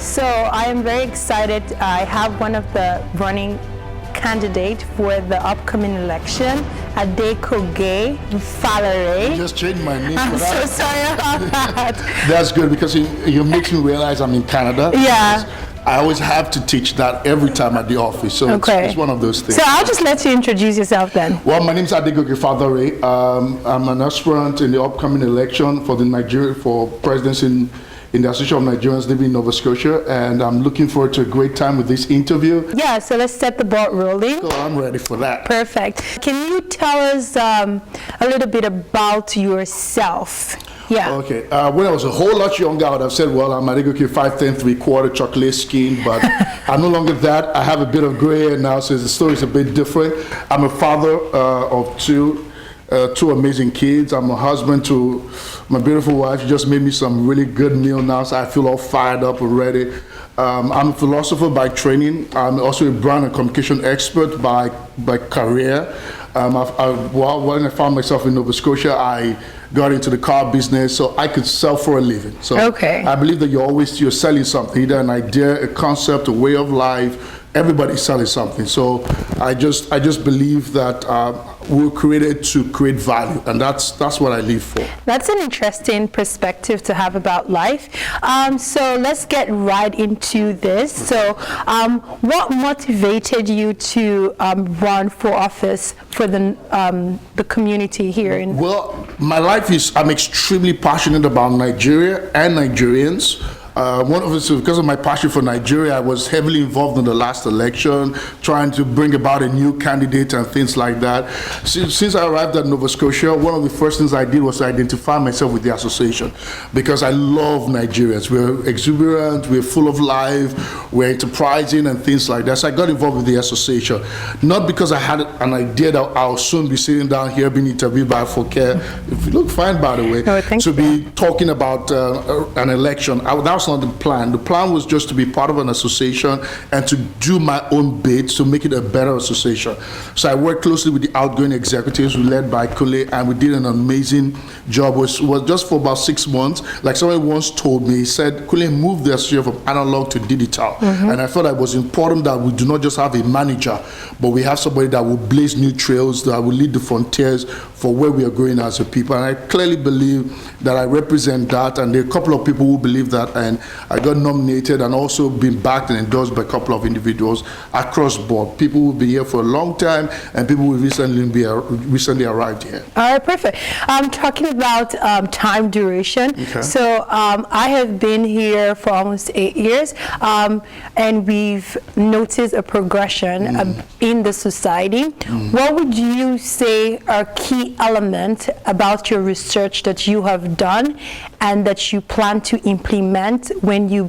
So I am very excited. I have one of the running candidate for the upcoming election, Adegoke Fadare. You just changed my name I'm for that. so sorry about that. That's good because you makes me realize I'm in Canada. Yeah. I always have to teach that every time at the office, so it's one of those things. So I'll just let you introduce yourself then. Well, my name is Adegoke Fadare. I'm an aspirant in the upcoming election for for presidency in the Association of Nigerians living in Nova Scotia, and I'm looking forward to a great time with this interview. Yeah, so let's set the ball rolling. So I'm ready for that. Perfect. Can you tell us a little bit about yourself? Yeah. Okay. When I was a whole lot younger, I would have said, well, I'm Adegoke 5'10", 3/4 chocolate skin, but I'm no longer that. I have a bit of gray hair now, so the story is a bit different. I'm a father of two amazing kids. I'm a husband to my beautiful wife. She just made me some really good meal now, so I feel all fired up and ready. I'm a philosopher by training. I'm also a brand and communication expert by career. When I found myself in Nova Scotia, I got into the car business so I could sell for a living. So I believe that you're selling something, either an idea, a concept, a way of life. Everybody's selling something. So I just believe that we're created to create value, and that's what I live for. That's an interesting perspective to have about life. So let's get right into this. So what motivated you to run for office for the community here in? Well, my life I'm extremely passionate about Nigeria and Nigerians. One of it, because of my passion for Nigeria, I was heavily involved in the last election, trying to bring about a new candidate and things like that. Since I arrived at Nova Scotia, one of the first things I did was to identify myself with the association, because I love Nigerians. We're exuberant, we're full of life, we're enterprising and things like that. So I got involved with the association, not because I had an idea that I'll soon be sitting down here being interviewed by Foke. If you look fine, by the way, to be talking about an election. That was not the plan. The plan was just to be part of an association and to do my own bit to make it a better association. So I worked closely with the outgoing executives, led by Kule, and we did an amazing job. It was just for about 6 months. Like someone once told me, he said, Kule moved the association from analog to digital. And I thought it was important that we do not just have a manager, but we have somebody that will blaze new trails, that will lead the frontiers for where we are going as a people. And I clearly believe that I represent that, and there are a couple of people who believe that, and I got nominated and also been backed and endorsed by a couple of individuals across board. People who have been here for a long time and people who recently arrived here. All right, perfect. I'm talking about time duration. So I have been here for almost 8 years, and we've noticed a progression in the society. What would you say are key elements about your research that you have done and that you plan to implement when you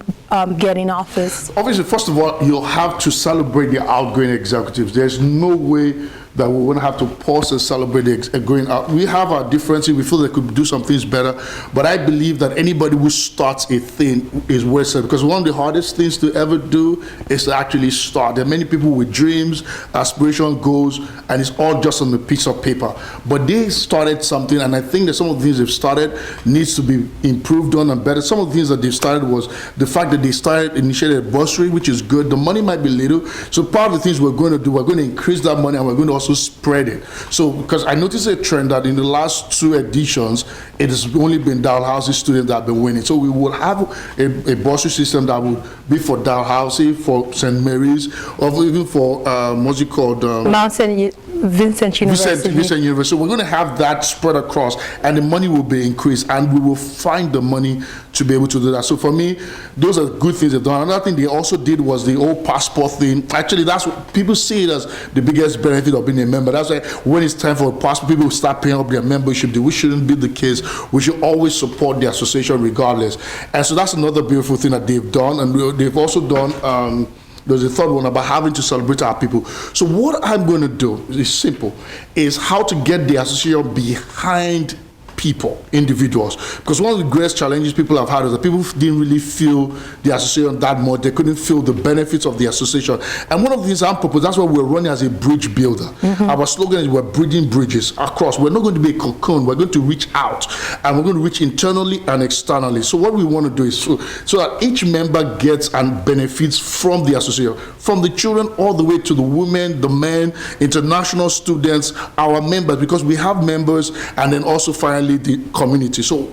get in office? Obviously, first of all, you'll have to celebrate the outgoing executives. There's no way that we won't have to pause and celebrate the going out. We have our differences. We feel they could do some things better. But I believe that anybody who starts a thing is worth it, because one of the hardest things to ever do is to actually start. There are many people with dreams, aspiration, goals, and it's all just on a piece of paper. But they started something, and I think that some of the things they've started needs to be improved on and better. Some of the things that they've started was the fact that they initiated a bursary, which is good. The money might be little. So part of the things we're going to do, we're going to increase that money, and we're going to also spread it. So because I noticed a trend that in the last 2 editions, it has only been Dalhousie students that have been winning. So we will have a bursary system that will be for Dalhousie, for St. Mary's, or even for what's it called? Mount Vincent University. Vincent University. So we're going to have that spread across, and the money will be increased, and we will find the money to be able to do that. So for me, those are good things they've done. Another thing they also did was the old passport thing. Actually, that's what people see it as the biggest benefit of being a member. That's why when it's time for a passport, people will start paying up their membership. Which shouldn't be the case. We should always support the association regardless. And so that's another beautiful thing that they've done. And they've also done there's a third one about having to celebrate our people. So what I'm going to do is simple, is how to get the association behind people, individuals. Because one of the greatest challenges people have had is that people didn't really feel the association that much. They couldn't feel the benefits of the association. And one of the things I'm proposing, that's why we're running as a bridge builder. Our slogan is we're bridging bridges across. We're not going to be a cocoon. We're going to reach out, and we're going to reach internally and externally. So what we want to do is so that each member gets and benefits from the association, from the children all the way to the women, the men, international students, our members, because we have members, and then also finally the community. So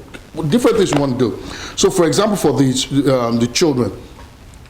different things we want to do. So for example, for the children,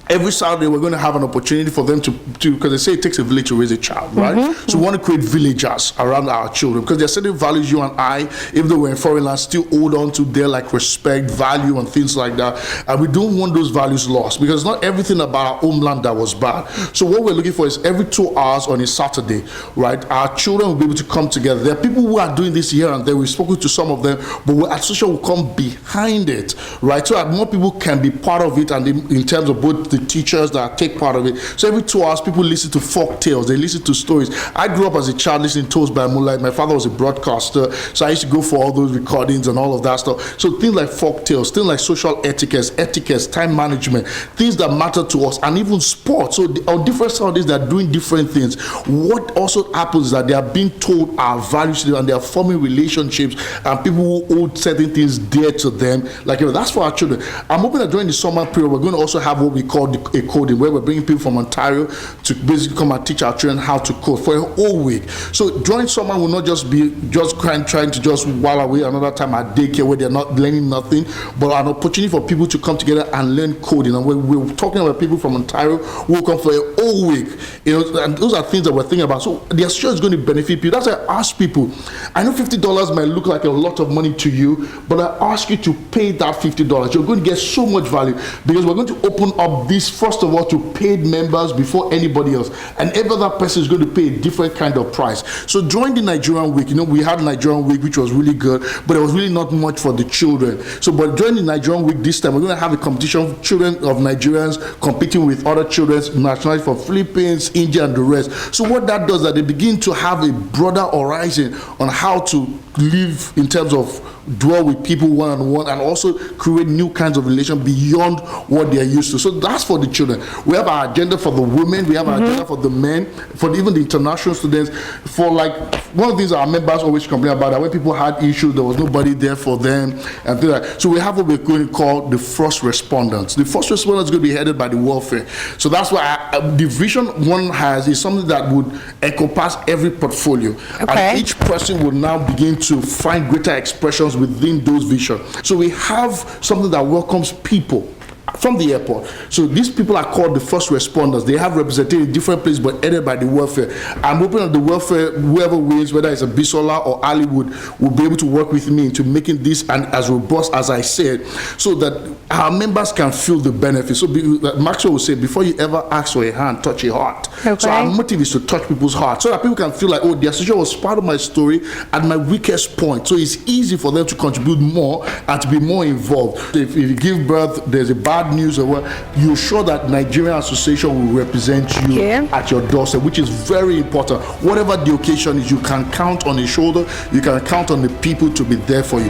every Saturday we're going to have an opportunity for them to because they say it takes a village to raise a child, right? So we want to create villagers around our children, because there are certain values you and I, even though we're in foreign lands, still hold on to. They're like respect, value, and things like that. And we don't want those values lost, because not everything about our homeland that was bad. So what we're looking for is every 2 hours on a Saturday, right, our children will be able to come together. There are people who are doing this here and there. We've spoken to some of them, but our association will come behind it, right, so that more people can be part of it, and in terms of both the teachers that take part of it. So every 2 hours, people listen to folk tales, they listen to stories. I grew up as a child listening to Tales by Moonlight. My father was a broadcaster, so I used to go for all those recordings and all of that stuff. So things like folk tales, things like social etiquettes, time management, things that matter to us, and even sports. So our different Saturdays, they're doing different things. What also happens is that they are being told our values, and they are forming relationships, and people who hold certain things dear to them. Like, that's for our children. I'm hoping that during the summer period, we're going to also have what we call a coding, where we're bringing people from Ontario to basically come and teach our children how to code for a whole week. So during summer will not just be trying to just while away another time at daycare where they're not learning nothing, but an opportunity for people to come together and learn coding. And we're talking about people from Ontario who will come for a whole week, and those are things that we're thinking about. So the association is going to benefit people. That's why I ask people, I know $50 might look like a lot of money to you, but I ask you to pay that $50. You're going to get so much value, because we're going to open up this, first of all, to paid members before anybody else, and every other person is going to pay a different kind of price. So during the Nigerian week, we had Nigerian week, which was really good, but there was really not much for the children. So but during the Nigerian week this time, we're going to have a competition of children of Nigerians competing with other children's nationalities from Philippines, India, and the rest. So what that does is that they begin to have a broader horizon on how to live in terms of dwell with people one-on-one, and also create new kinds of relations beyond what they're used to. So that's for the children. We have our agenda for the women, we have our agenda for the men, for even the international students. For like, one of these our members always complain about, that when people had issues, there was nobody there for them, and things like that. So we have what we're going to call the first respondents. The first respondents is going to be headed by the welfare. So that's why the vision one has is something that would encompass every portfolio. Okay. And each person will now begin to find greater expressions within those visions. So we have something that welcomes people from the airport. So these people are called the first responders. They have represented in different places, but headed by the welfare. I'm hoping that the welfare, whoever wins, whether it's a Bisola or Hollywood, will be able to work with me into making this and as robust as I said, so that our members can feel the benefits. So Maxwell will say, before you ever ask for a hand, touch a heart. Okay. So our motive is to touch people's hearts, so that people can feel like, oh, the association was part of my story at my weakest point. So it's easy for them to contribute more and to be more involved. If you give birth, there's a bad news, or what, you're sure that Nigerian Association will represent you at your doorstep, which is very important. Whatever the occasion is, you can count on a shoulder, you can count on the people to be there for you.